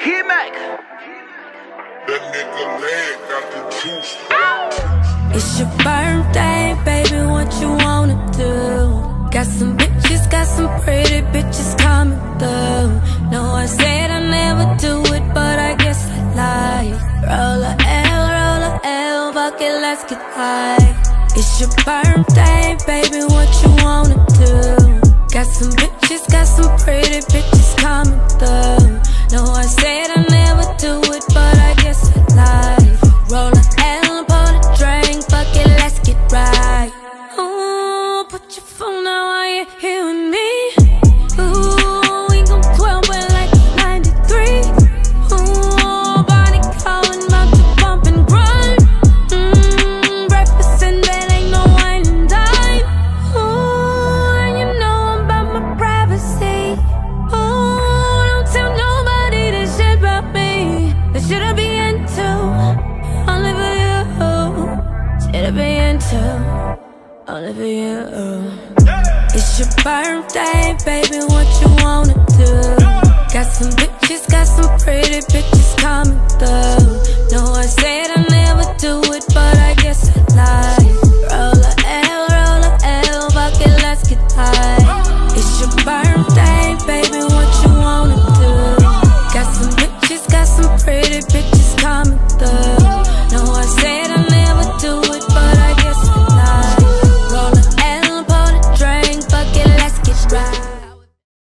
He Mac. That nigga leg got the juice. It's your birthday, baby, what you wanna do? Got some bitches, got some pretty bitches coming through. No, I said I never do it, but I guess I lied. Roll a L, fuck it, let's get high. It's your birthday, baby, what you wanna do? Got some bitches, got some pretty bitches coming through. No, I said I never do it, but I guess I lied. Roll a L, pour a drink, fuck it, let's get right. Ooh, put your phone down while you're here with me. Ooh, we gon' 12 but like 93. Ooh, body calling, about to bump and grind. Breakfast in bed, ain't no wine and dine. Ooh, and you know I'm about my privacy. Ooh, don't tell nobody this shit about me. That shit I be into, only for you. Shit I be into, only for you. It's your birthday, baby, what you wanna do? Got some bitches, got some pretty bitches coming through. No, I said I